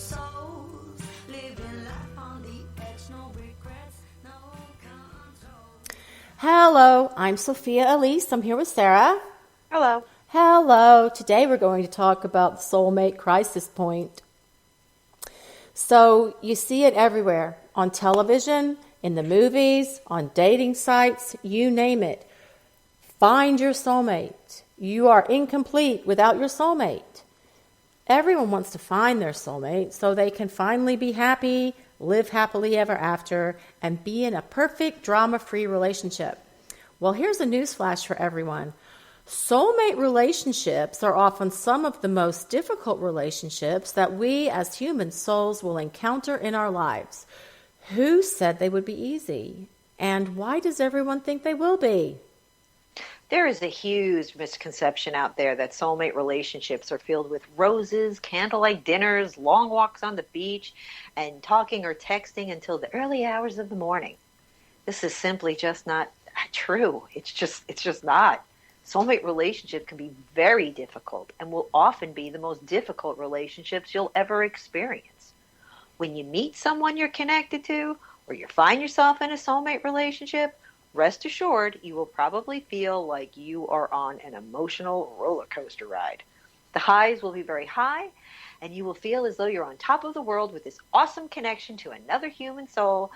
souls, living life on the edge, no regrets, no control. Hello, I'm Sophia Elise. I'm here with Sarah. Hello. Hello. Today we're going to talk about the Soulmate Crisis Point. So you see it everywhere, on television, in the movies, on dating sites, you name it. Find your soulmate. You are incomplete without your soulmate. Everyone wants to find their soulmate so they can finally be happy, live happily ever after, and be in a perfect drama-free relationship. Well, here's a newsflash for everyone. Soulmate relationships are often some of the most difficult relationships that we as human souls will encounter in our lives. Who said they would be easy? And why does everyone think they will be? There is a huge misconception out there that soulmate relationships are filled with roses, candlelight dinners, long walks on the beach, and talking or texting until the early hours of the morning. This is simply just not true. It's just not. Soulmate relationships can be very difficult and will often be the most difficult relationships you'll ever experience. When you meet someone you're connected to, or you find yourself in a soulmate relationship, rest assured you will probably feel like you are on an emotional roller coaster ride. The highs will be very high, and you will feel as though you're on top of the world with this awesome connection to another human soul,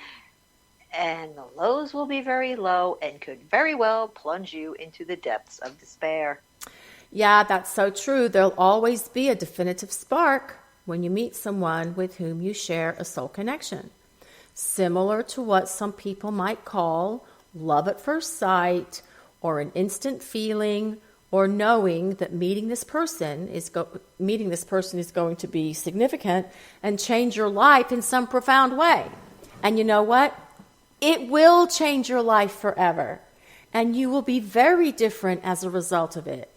and the lows will be very low and could very well plunge you into the depths of despair. Yeah, that's so true. There'll always be a definitive spark when you meet someone with whom you share a soul connection. Similar to what some people might call love at first sight, or an instant feeling, or knowing that meeting this person is going to be significant and change your life in some profound way. And you know what? It will change your life forever, and you will be very different as a result of it.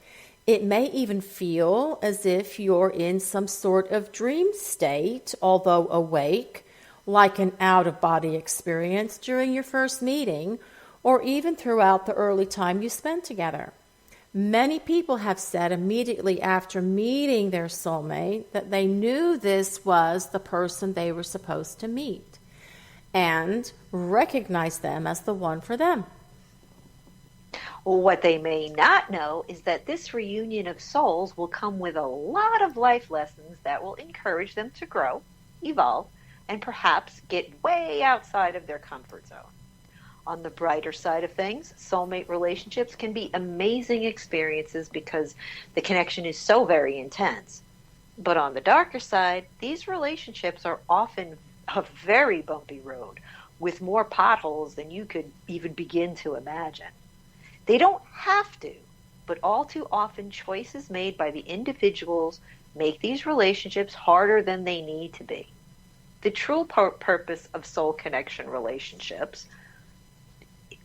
It may even feel as if you're in some sort of dream state, although awake, like an out-of-body experience during your first meeting, or even throughout the early time you spend together. Many people have said immediately after meeting their soulmate that they knew this was the person they were supposed to meet and recognize them as the one for them. What they may not know is that this reunion of souls will come with a lot of life lessons that will encourage them to grow, evolve, and perhaps get way outside of their comfort zone. On the brighter side of things, soulmate relationships can be amazing experiences because the connection is so very intense. But on the darker side, these relationships are often a very bumpy road with more potholes than you could even begin to imagine. They don't have to, but all too often choices made by the individuals make these relationships harder than they need to be. The true purpose of soul connection relationships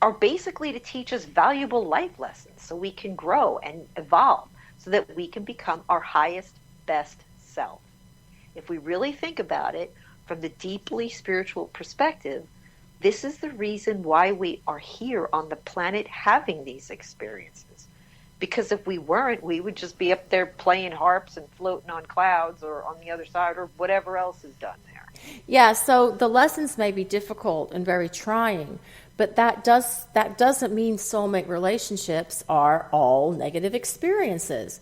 are basically to teach us valuable life lessons so we can grow and evolve so that we can become our highest, best self. If we really think about it from the deeply spiritual perspective, this is the reason why we are here on the planet having these experiences. Because if we weren't, we would just be up there playing harps and floating on clouds or on the other side or whatever else is done there. Yeah, so the lessons may be difficult and very trying, but that doesn't mean soulmate relationships are all negative experiences.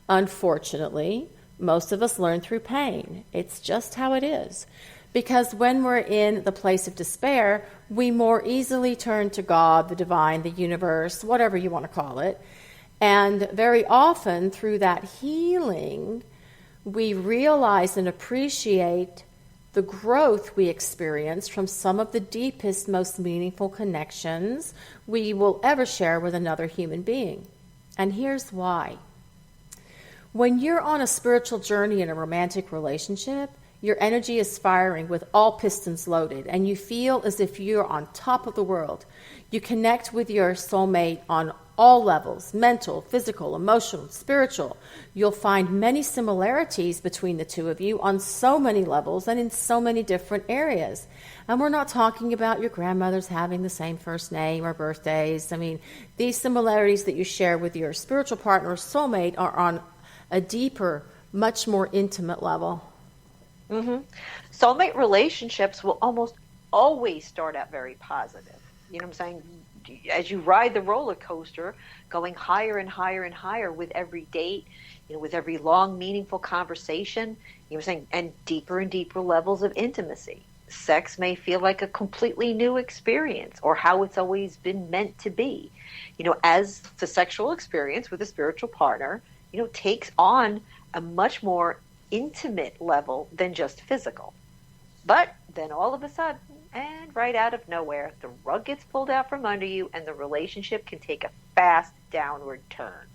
Unfortunately, most of us learn through pain. It's just how it is. Because when we're in the place of despair, we more easily turn to God, the divine, the universe, whatever you want to call it. And very often through that healing, we realize and appreciate the growth we experience from some of the deepest, most meaningful connections we will ever share with another human being. And here's why. When you're on a spiritual journey in a romantic relationship, your energy is firing with all pistons loaded, and you feel as if you're on top of the world. You connect with your soulmate on all levels, mental, physical, emotional, spiritual. You'll find many similarities between the two of you on so many levels and in so many different areas. And we're not talking about your grandmothers having the same first name or birthdays. I mean, these similarities that you share with your spiritual partner or soulmate are on a deeper, much more intimate level. Soulmate relationships will almost always start out very positive. You know what I'm saying? As you ride the roller coaster, going higher and higher and higher with every date, with every long, meaningful conversation, you know what I'm saying, and deeper levels of intimacy. Sex may feel like a completely new experience or how it's always been meant to be. As the sexual experience with a spiritual partner, takes on a much more intimate level than just physical. But then all of a sudden, and right out of nowhere, the rug gets pulled out from under you and the relationship can take a fast downward turn.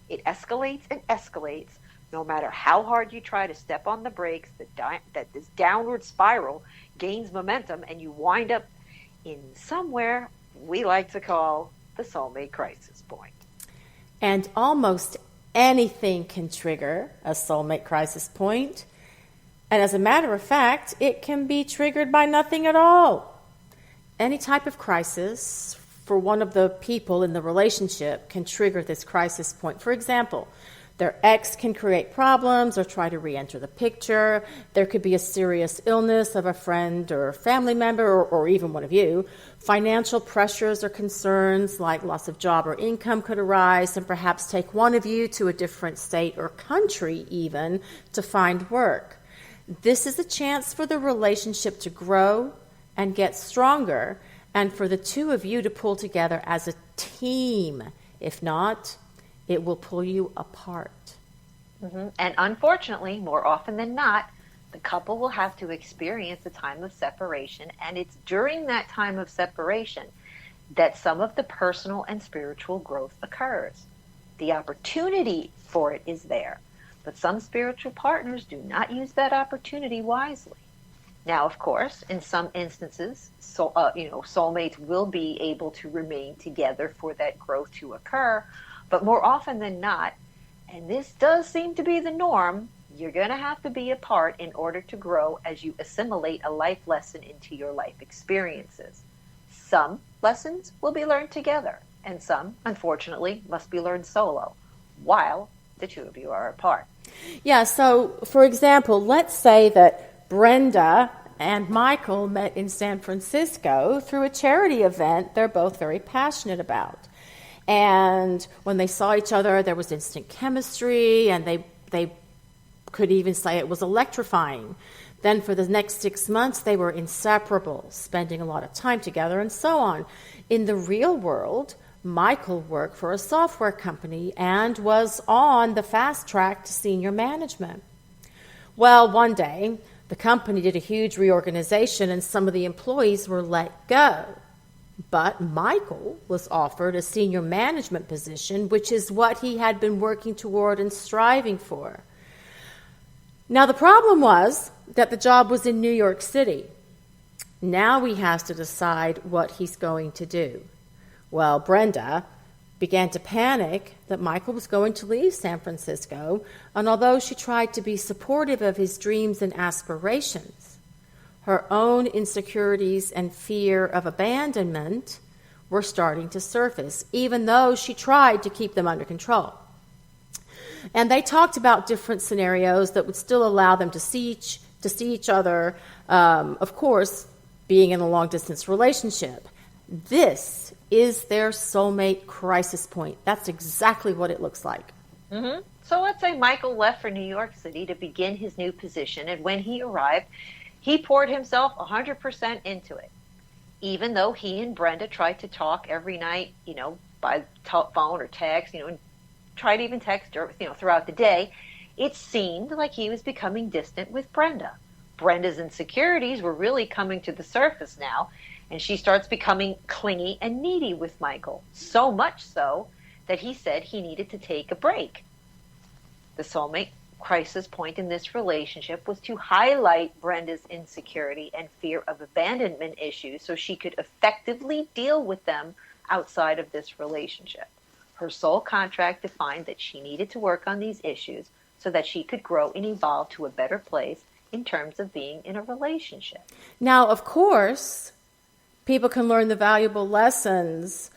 It escalates and escalates. No matter how hard you try to step on the brakes, that this downward spiral gains momentum and you wind up in somewhere we like to call the soulmate crisis point. And almost anything can trigger a soulmate crisis point. And as a matter of fact, it can be triggered by nothing at all. Any type of crisis for one of the people in the relationship can trigger this crisis point. For example, their ex can create problems or try to re-enter the picture. There could be a serious illness of a friend or family member or even one of you. Financial pressures or concerns like loss of job or income could arise and perhaps take one of you to a different state or country even to find work. This is a chance for the relationship to grow and get stronger and for the two of you to pull together as a team. If not, it will pull you apart. And unfortunately, more often than not, the couple will have to experience a time of separation, and it's during that time of separation that some of the personal and spiritual growth occurs. The opportunity for it is there, but some spiritual partners do not use that opportunity wisely. Now, of course, in some instances, soulmates will be able to remain together for that growth to occur, but more often than not, and this does seem to be the norm, you're going to have to be apart in order to grow as you assimilate a life lesson into your life experiences. Some lessons will be learned together, and some, unfortunately, must be learned solo, while the two of you are apart. Yeah, so, for example, let's say that Brenda and Michael met in San Francisco through a charity event they're both very passionate about. And when they saw each other, there was instant chemistry, and they could even say it was electrifying. Then for the next 6 months, they were inseparable, spending a lot of time together and so on. In the real world, Michael worked for a software company and was on the fast track to senior management. Well, one day, the company did a huge reorganization and some of the employees were let go. But Michael was offered a senior management position, which is what he had been working toward and striving for. Now, the problem was that the job was in New York City. Now he has to decide what he's going to do. Well, Brenda began to panic that Michael was going to leave San Francisco, and although she tried to be supportive of his dreams and aspirations, her own insecurities and fear of abandonment were starting to surface, even though she tried to keep them under control. And they talked about different scenarios that would still allow them to see each other, of course, being in a long-distance relationship. This is their soulmate crisis point. That's exactly what it looks like. Mm-hmm. So let's say Michael left for New York City to begin his new position, and when he arrived, he poured himself 100% into it. Even though he and Brenda tried to talk every night, by phone or text, and tried to even text, throughout the day, it seemed like he was becoming distant with Brenda. Brenda's insecurities were really coming to the surface now, and she starts becoming clingy and needy with Michael, so much so that he said he needed to take a break. The soulmate crisis point in this relationship was to highlight Brenda's insecurity and fear of abandonment issues so she could effectively deal with them outside of this relationship. Her soul contract defined that she needed to work on these issues so that she could grow and evolve to a better place in terms of being in a relationship. Now, of course, people can learn the valuable lessons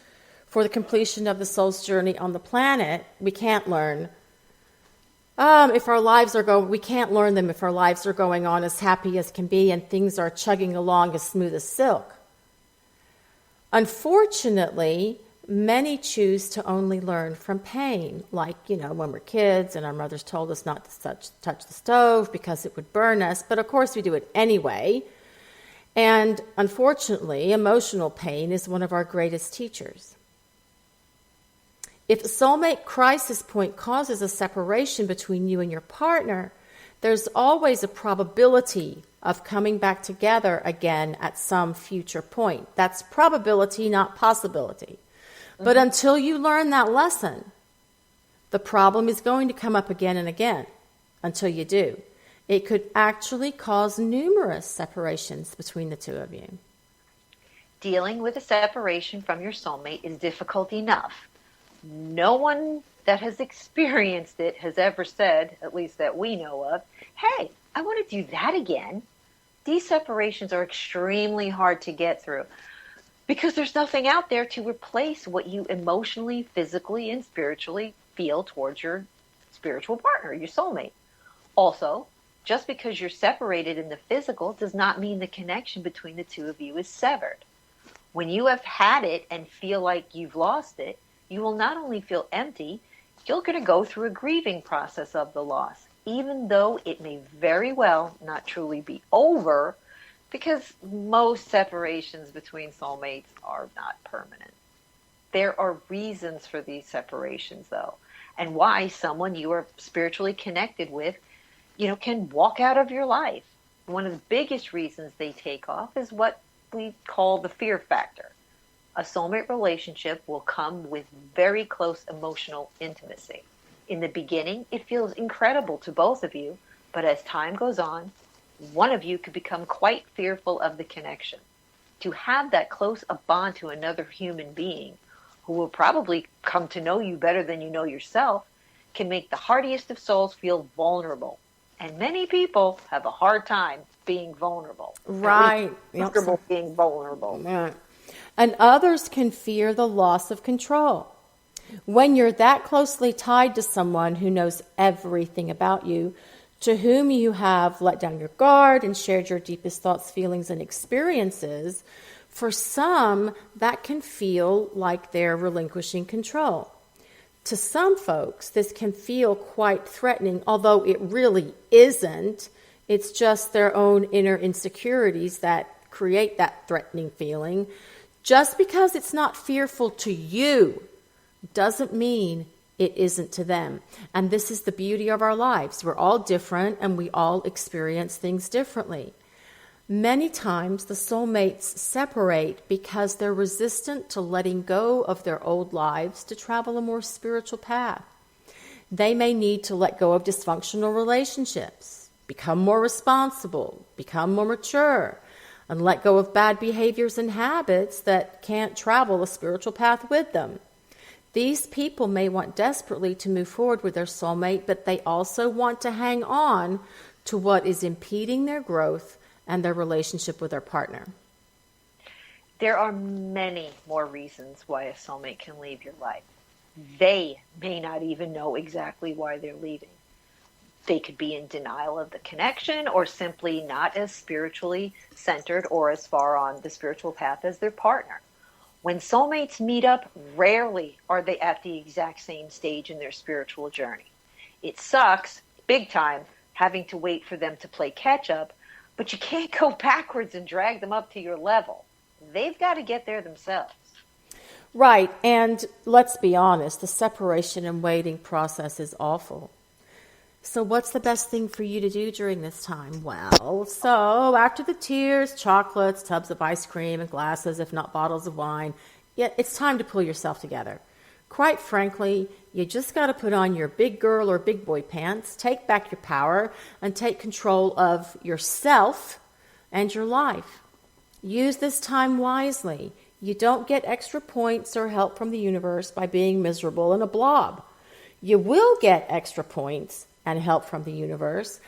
for the completion of the soul's journey on the planet. We can't learn If our lives are going, we can't learn them if our lives are going on as happy as can be and things are chugging along as smooth as silk. Unfortunately, many choose to only learn from pain, like, when we're kids and our mothers told us not to touch the stove because it would burn us, but of course we do it anyway. And unfortunately, emotional pain is one of our greatest teachers. If a soulmate crisis point causes a separation between you and your partner, there's always a probability of coming back together again at some future point. That's probability, not possibility. But until you learn that lesson, the problem is going to come up again and again until you do. It could actually cause numerous separations between the two of you. Dealing with a separation from your soulmate is difficult enough. No one that has experienced it has ever said, at least that we know of, hey, I want to do that again. These separations are extremely hard to get through because there's nothing out there to replace what you emotionally, physically, and spiritually feel towards your spiritual partner, your soulmate. Also, just because you're separated in the physical does not mean the connection between the two of you is severed. When you have had it and feel like you've lost it, you will not only feel empty, you're going to go through a grieving process of the loss, even though it may very well not truly be over, because most separations between soulmates are not permanent. There are reasons for these separations, though, and why someone you are spiritually connected with, can walk out of your life. One of the biggest reasons they take off is what we call the fear factor. A soulmate relationship will come with very close emotional intimacy. In the beginning, it feels incredible to both of you, but as time goes on, one of you could become quite fearful of the connection. To have that close a bond to another human being who will probably come to know you better than you know yourself can make the hardiest of souls feel vulnerable. And many people have a hard time being vulnerable. Right. Comfortable being vulnerable. Yeah. And others can fear the loss of control. When you're that closely tied to someone who knows everything about you, to whom you have let down your guard and shared your deepest thoughts, feelings, and experiences, for some, that can feel like they're relinquishing control. To some folks, this can feel quite threatening, although it really isn't. It's just their own inner insecurities that create that threatening feeling. Just because it's not fearful to you doesn't mean it isn't to them. And this is the beauty of our lives. We're all different and we all experience things differently. Many times the soulmates separate because they're resistant to letting go of their old lives to travel a more spiritual path. They may need to let go of dysfunctional relationships, become more responsible, become more mature, and let go of bad behaviors and habits that can't travel a spiritual path with them. These people may want desperately to move forward with their soulmate, but they also want to hang on to what is impeding their growth and their relationship with their partner. There are many more reasons why a soulmate can leave your life. They may not even know exactly why they're leaving. They could be in denial of the connection or simply not as spiritually centered or as far on the spiritual path as their partner. When soulmates meet up, rarely are they at the exact same stage in their spiritual journey. It sucks, big time, having to wait for them to play catch up, but you can't go backwards and drag them up to your level. They've got to get there themselves. Right, and let's be honest, the separation and waiting process is awful. So what's the best thing for you to do during this time? Well, so after the tears, chocolates, tubs of ice cream, and glasses, if not bottles of wine, it's time to pull yourself together. Quite frankly, you just got to put on your big girl or big boy pants, take back your power, and take control of yourself and your life. Use this time wisely. You don't get extra points or help from the universe by being miserable in a blob. You will get extra points and help from the universe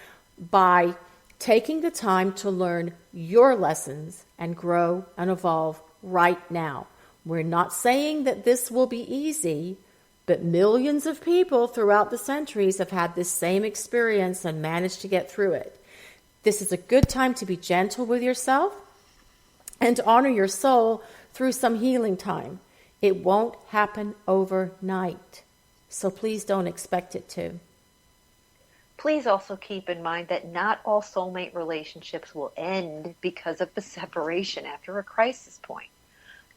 by taking the time to learn your lessons and grow and evolve right now. We're not saying that this will be easy, But millions of people throughout the centuries have had this same experience and managed to get through it. This is a good time to be gentle with yourself and to honor your soul through some healing time. It won't happen overnight, so please don't expect it to. Please also keep in mind that not all soulmate relationships will end because of the separation after a crisis point.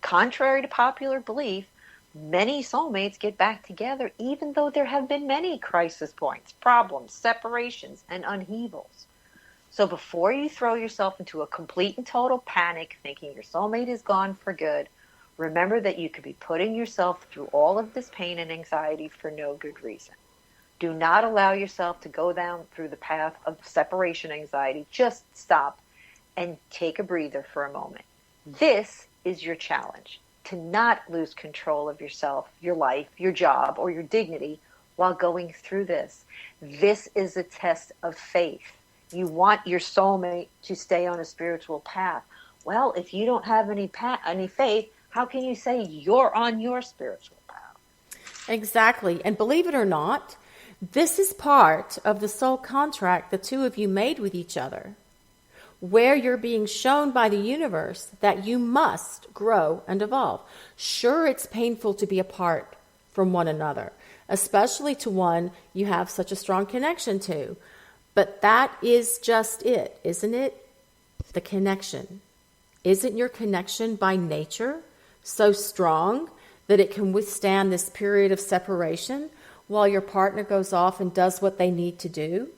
Contrary to popular belief, many soulmates get back together even though there have been many crisis points, problems, separations, and upheavals. So before you throw yourself into a complete and total panic thinking your soulmate is gone for good, remember that you could be putting yourself through all of this pain and anxiety for no good reason. Do not allow yourself to go down through the path of separation anxiety. Just stop and take a breather for a moment. This is your challenge, to not lose control of yourself, your life, your job, or your dignity while going through this. This is a test of faith. You want your soulmate to stay on a spiritual path. Well, if you don't have any faith, how can you say you're on your spiritual path? Exactly. And believe it or not, this is part of the soul contract the two of you made with each other, where you're being shown by the universe that you must grow and evolve. Sure, it's painful to be apart from one another, especially to one you have such a strong connection to. But that is just it, isn't it? The connection. Isn't your connection by nature so strong that it can withstand this period of separation while your partner goes off and does what they need to do?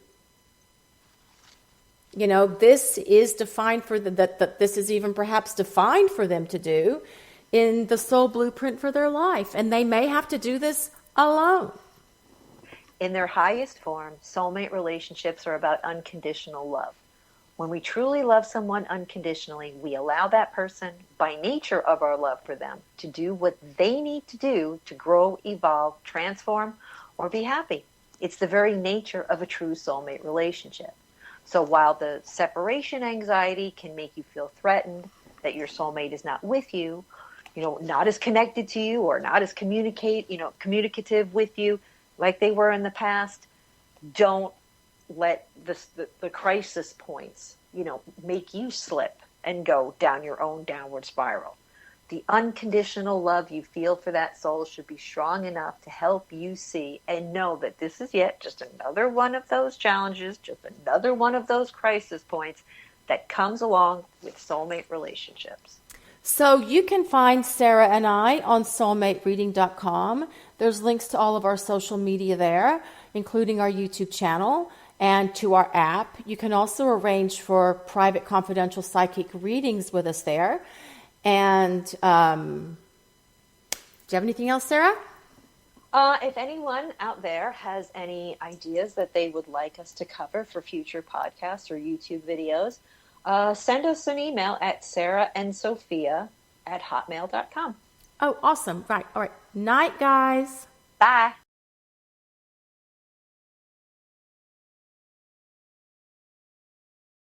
You know, this is defined for this is even perhaps defined for them to do in the soul blueprint for their life, and they may have to do this alone. In their highest form, soulmate relationships are about unconditional love. When we truly love someone unconditionally, we allow that person, by nature of our love for them, to do what they need to do to grow, evolve, transform, or be happy. It's the very nature of a true soulmate relationship. So while the separation anxiety can make you feel threatened that your soulmate is not with you, not as connected to you or not as communicative with you like they were in the past, don't let the crisis points, make you slip and go down your own downward spiral. The unconditional love you feel for that soul should be strong enough to help you see and know that this is yet just another one of those challenges, just another one of those crisis points that comes along with soulmate relationships. So you can find Sarah and I on soulmatereading.com. There's links to all of our social media there, including our YouTube channel and to our app. You can also arrange for private confidential psychic readings with us there. And do you have anything else, Sarah? If anyone out there has any ideas that they would like us to cover for future podcasts or YouTube videos, send us an email at sarahandsophia@hotmail.com. Oh, awesome. Right. All right. Night, guys. Bye.